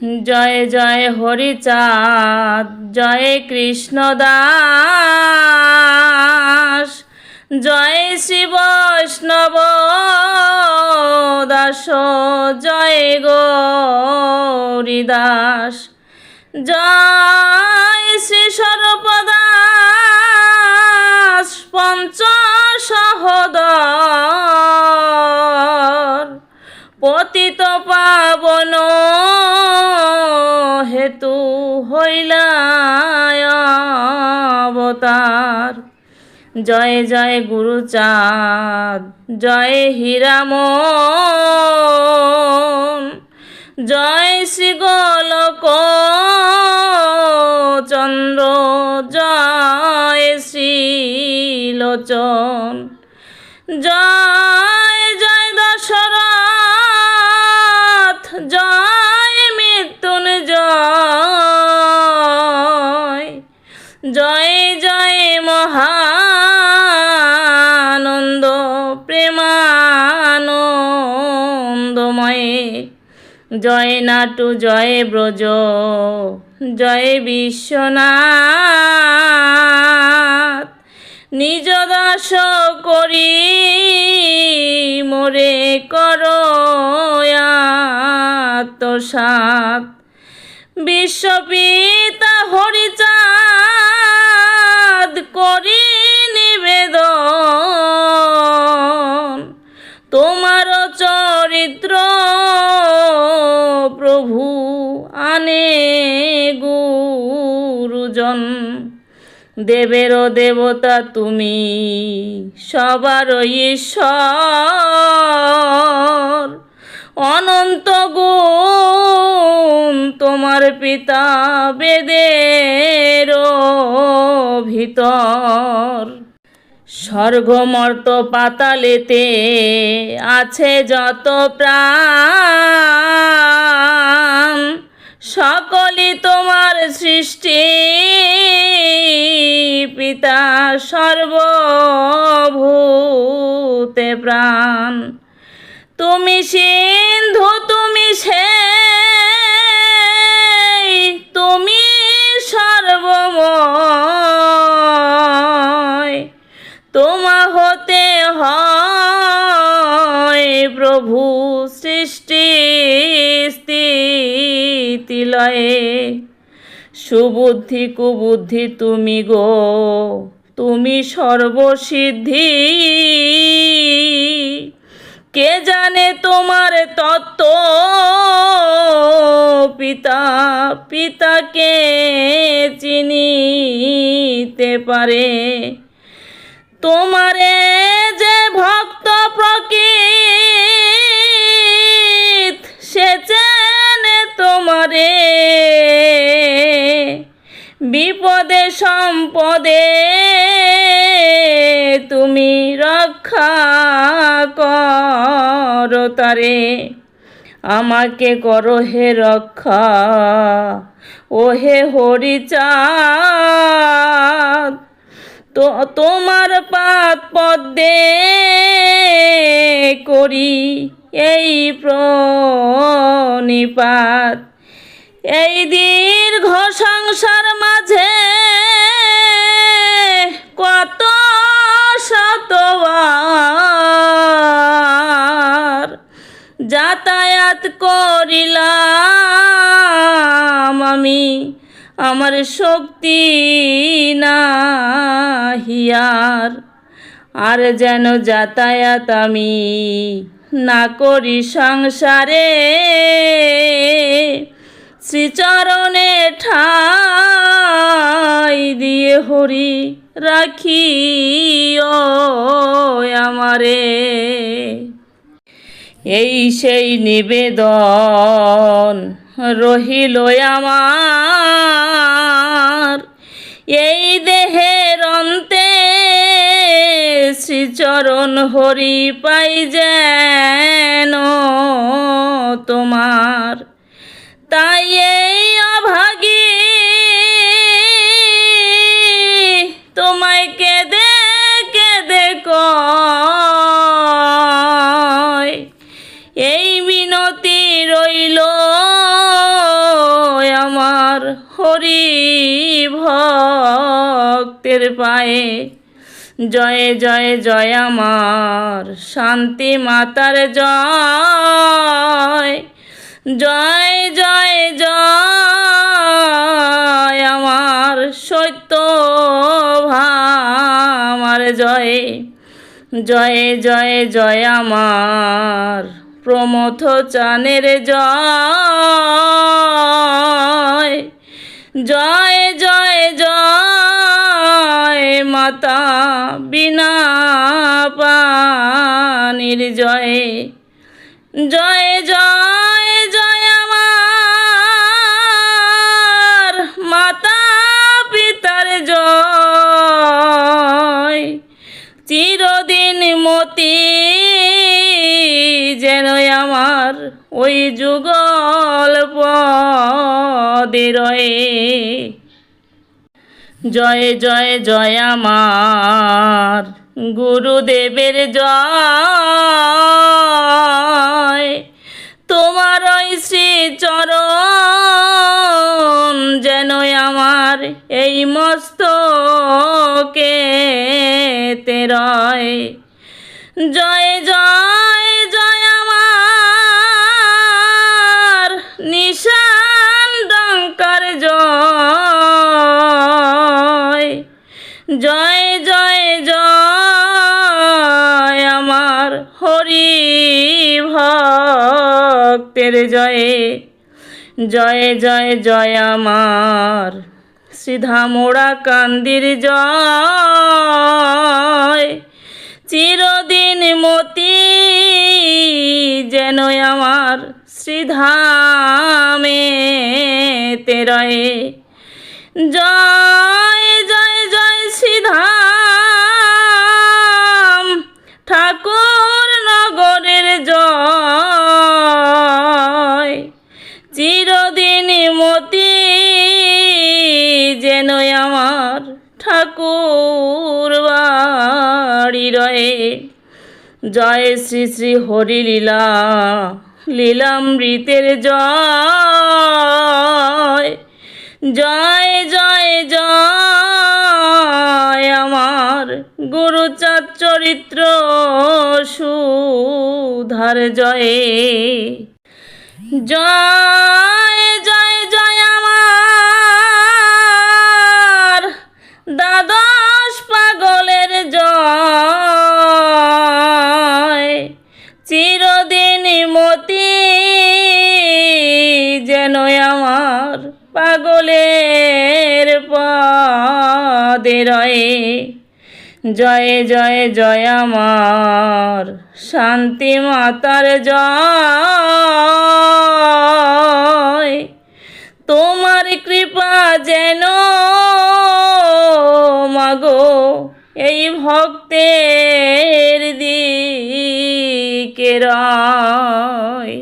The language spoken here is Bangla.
জয় জয় হরিচাঁদ, জয় কৃষ্ণ দাস, জয় শ্রী বৈষ্ণব দাস, জয় গৌরীদাস, জয় শ্রী স্বরূপদাস পঞ্চ সহোদর, পতিত পাবন হেতু হইলা অবতার। জয় জয় গুরুচাঁদ, জয় হীরামন, জয় শ্রী গোলক চন্দ্র, জয় শ্রী লোচন, জয় জয় দশরথ, জয় মৃত্যুঞ্জয়, জয় জয় মহানন্দ প্রেমানন্দময়ে, জয় নাটু, জয় ব্রজ, জয় বিশ্বনাথ, নিজ দাস করি মোরে করো আত্মসাৎ। বিশ্বপিতা হরিচাঁদ করি নিবেদন, তোমার চরিত্র প্রভু আনে গুরুজন। দেবেরও দেবতা তুমি, সবার ঈশ্বর, অনন্ত গুণ তোমার পিতা বেদের ভিতর। স্বর্গমর্ত পাতালেতে আছে যত প্রাণ, সকলই তোমার সৃষ্টি পিতা, সর্বভূতে প্রাণ। তুমি সিন্ধু, তুমি সেই, তুমি সর্বময়, তোমা হতে হয় প্রভু সৃষ্টি স্থিতি লয়ে। সুবুদ্ধি কুবুদ্ধি তুমি গো, তুমি সর্বসিদ্ধি, কে জানে তোমার তত্ত্ব পিতা, পিতাকে চিনিতে পারে। তোমারে যে ভক্ত প্রকৃত, সে চেনে তোমারে, বিপদে সম্পদে তুমি রক্ষা করো তারে। আমাকে করো হে রক্ষা, ও হে হরিচাঁদ, তো তোমার পাদ পদ্মে করি এই প্রণিপাত। এই দীর্ঘ সংসার মাঝে কত শতবার যাতায়াত করিলাম আমি, আমার শক্তি নাহিয়ার। আর যেন যাতায়াত আমি না করি সংসারে, শ্রীচরণে ঠাই দিয়ে হরি রাখিও আমারে। এই সেই নিবেদন রহিল আমার, এই দেহের অন্তে শ্রীচরণ হরি পাই যেন তোমার। তাই এই অভাগী তোমায় কেঁদে কেঁদে কয়, এই মিনতি রইল হরি ভক্তের পায়ে। জয় জয় জয় আমার শান্তি মাতার জয়। জয় জয় জয় আমার সত্য ভামার জয়। জয় জয় জয় আমার প্রমথ চানের জয়। জয় জয় জয় মাতা বিনা পানির জয়। জয় জয় জয় আমার মাতা পিতার জয়। চিরদিন মতি যেন আমার ওই যুগল পদে রয়ে। জয় জয় জয় আমার গুরুদেবের জয়। তোমার ওই শ্রীচরণ যেন আমার এই মস্তকেতে রয়। জয় জয় জয় আমার নিশান ডঙ্কার জয়। জয় জয় জয় আমার হরি ভক্তের জয়। জয় জয় জয় আমার শ্রীধামোড়া কান্দির জয়। চিরদিন মতি যেন আমার শ্রীধামেতে রয়ে। জয় জয় জয় শ্রীধাম ঠাকুর নগরের জয়। চিরদিন মতি যেন আমার ঠাকুর বাড়ি রয়ে। জয় শ্রী শ্রী হরি লীলা লীলামৃতের জয়। জয় জয় জয় আমার গুরুচাঁদ চরিত্র সুধার জয়। জয় জয় জয় আমার দ্বাদশ পাগলের জয়। চিরদিন মতি যেন আমার পাগলের পদে রয়ে। জয় জয় জয় আমার শান্তি মাতার জয়। তোমার কৃপা যেন মাগো এই ভক্তের দিকে রয়।